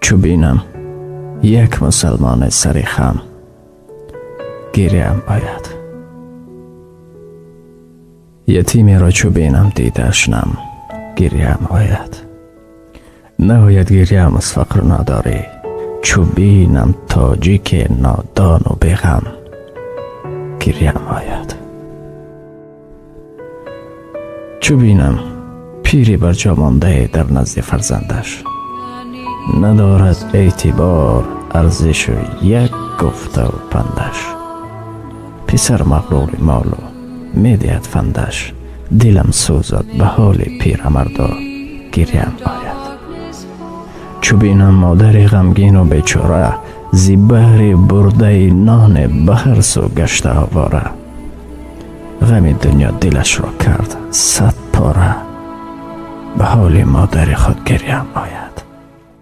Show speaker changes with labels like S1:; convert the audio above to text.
S1: چو بینم یک مسلمان سر خم، گریم آید. یتیمی را چو بینم دیدش نم، گریم آید. نباید گریم از فقر ناداری، چو بینم تاجیک نادان و بیغم، گریم آید. چو بینم پیری بر جا مانده در نزد فرزندش، ندارد اعتبار ارزش و یک گفته و پندش. پسر مغرور مالو می دهد فندش، دلم سوزد به حال پیرمردا، گریم آید. چو بینم مادر غمگین و بیچاره، زی بهر برده نان به هر سو گشته آواره. غم دنیا دلش را کرد صد پاره، به حال مادر خود گریم آید.